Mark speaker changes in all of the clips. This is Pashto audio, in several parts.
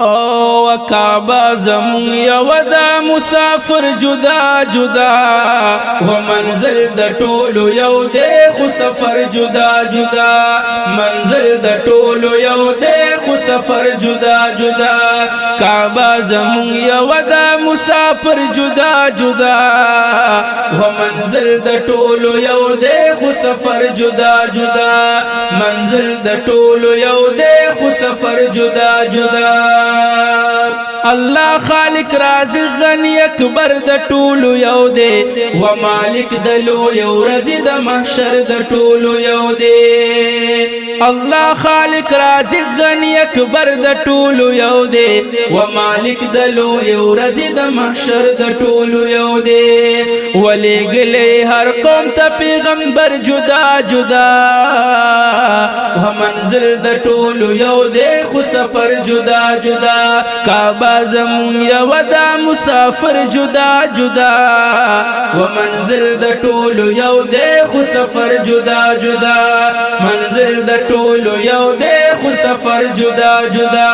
Speaker 1: او کعبه زمون یو دا مسافر جدا جدا و منزل د ټولو یو دی خو سفر جدا جدا منزل د ټولو یو دی خو سفر جدا جدا کعبه زمون یو دا مسافر جدا جدا و منزل د ټولو یو دی خو سفر جدا جدا منزل د ټولو یو دی خو سفر جدا جدا الله خالق رازق غنی اکبر د ټولو یو دی و مالک د لوی ورځې د محشر د ټولو یو دی الله خالق رازق غنی اکبر د ټولو یو دی و مالک د لوی ورځې د محشر د ټولو یو دی ولېږلی هر قوم ته پیغمبر جدا جدا و منزل د ټولو یو دی خو سفر جدا جدا کعبه زمون یو دا مسافر جدا جدا و منزل د ټولو یو دی خو سفر جدا جدا منزل د ټولو یو دی خو سفر جدا جدا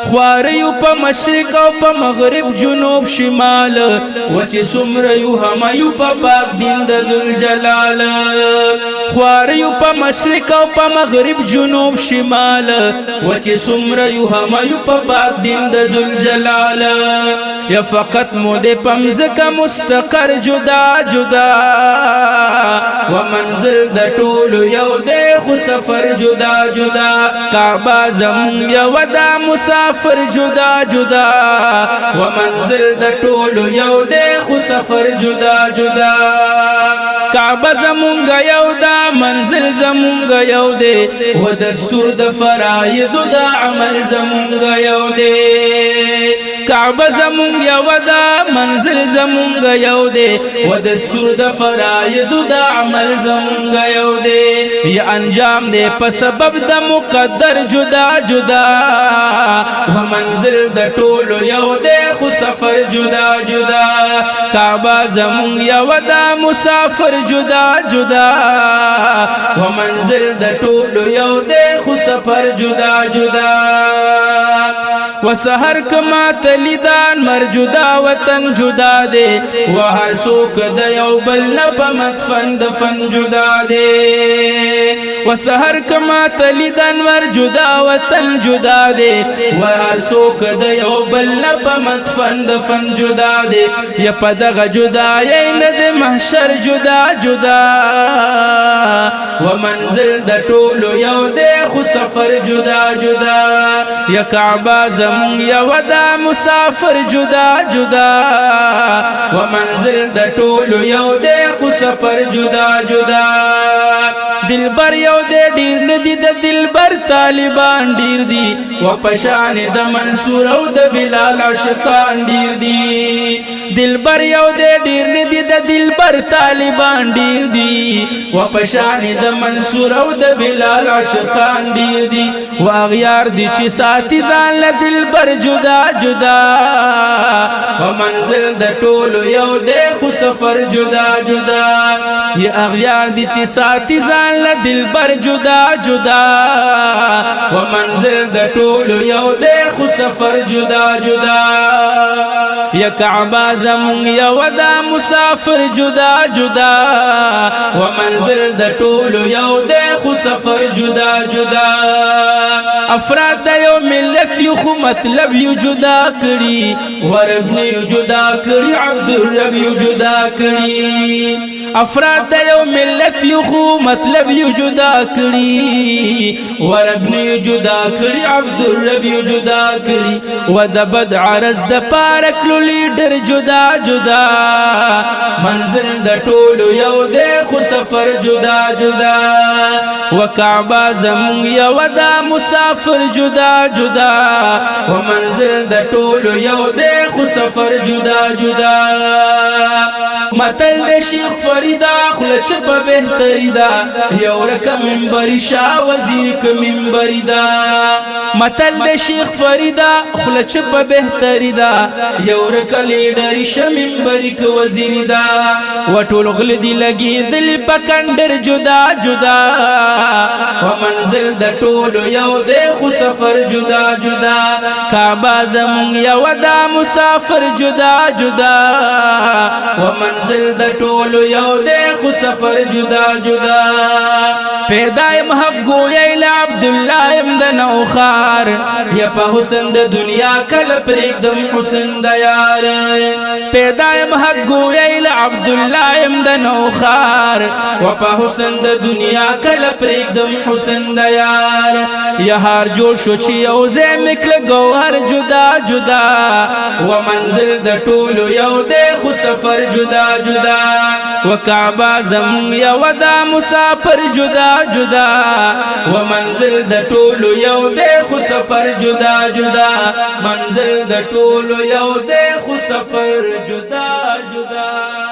Speaker 1: خواریو په مشرق او په مغرب جنوب شمال وچې څومره یو هم یو په پاک دین د ذوالجلال خواریو په مشرق او په مغرب جنوب شمال وچې څومره یو هم یو په پاک دین د ذوالجلال یا فقط مو د پمزکه مستقر جدا جدا و منزل د ټولو یو دی خو سفر جدا جدا کعبه زمون یو دا مسافر جدا جدا و منزل د ټولو یو دی خو سفر جدا جدا کعبه زمونږ یو دا منزل زمونږ یو دی و دستور د فرایضو د عمل زمونږ یو دی کعبه زمونږ یو دا منزل زمونږ یو دی و دستور د فرایضو د عمل زمونږ یو دی یا انجام دی په سبب د مقدر جدا جدا و منزل د ټولو یو دی خو سفر جدا جدا کعبه زمونږ یو دا مسافر جدا جدا و منزل د ټولو یو دی خو سفر جدا جدا و سحر کما تلیدان مر جدا وطن جدا دے و هر سوک د یو بل نپ مدفن دفن جدا دے و سحر کما تلیدان مر جدا وطن جدا دے و هر سوک د یو بل نپ مدفن دفن جدا دے یا پدغ جدا یین د محشر جدا جدا و منزل د ټولو یو دے خو سفر جدا جدا یا کعبه زمون یو دا مسافر جدا جدا و منزل د ټولو یو دی خو سفر جدا جدا دلبر یو دی ډیر ندی د دلبر طالبان ډیر دی و پشان د منصور او د بلال عاشقان ډیر دی دلبر یو دی ډیر ندی د دلبر طالبان ډیر دی و پشان د منصور او د بلال عاشقان ډیر دی و اغیار دی چې ساتي ځان له دلبر جدا جدا و منزل د ټولو یو دی خو سفر جدا جدا یا اغیار دی چې ساتي ځان له دلبر جدا جدا و منزل د ټولو یو دی خو سفر جدا جدا یا کعبه زمون یو دا مسافر جدا جدا و منزل د ټولو یو دی خو سفر جدا جدا افراد د یو ملت یو خو مطلب یو جدا کړي ورب نه یو جدا کړي عبدالرب یو جدا کړي افراد د یو ملت یو خو مطلب یو جدا کړي ورب نه یو جدا کړي عبدالرب یو جدا کړي و د بد عرض د پارک لیډر جدا جدا منزل د ټولو یو دی خو سفر جدا جدا و کعبه زمون یو دا مسافر جدا جدا و منزل د ټولو یو دی خو سفر جدا جدا متل د شیخ فریدا خله چې په بهتری دا یو رکه منبر شاه وزیر ک منبر دا متل د شیخ فریدا خله چې په بهتری دا یو رکه لیډر شه منبر ک وزیر دا وټول غل دی لګي دل پکندر جدا جدا ومنزل د ټولو یو دی خو سفر جدا جدا کعبه زمون یو دا مسافر جدا جدا ومنزل د ټولو یو دی خو سفر جدا جدا پیدایم حق گویل عبدالله ام د نوخار یا په حسن د دنیا کل پریکدم حسن د یار پیدایم حق گویل عبدالله ام د نوخار و په حسن د دنیا کل پریکدم حسن د یار یهار جوړ شو چې یو ځای مکل گوهر جدا جدا و منزل د ټولو یو دی خو سفر جدا جدا و کعبه زمون یو دا مسافر جدا جدا و منزل د ټولو یو دی خو سفر جدا جدا منزل د ټولو یو دی خو سفر جدا جدا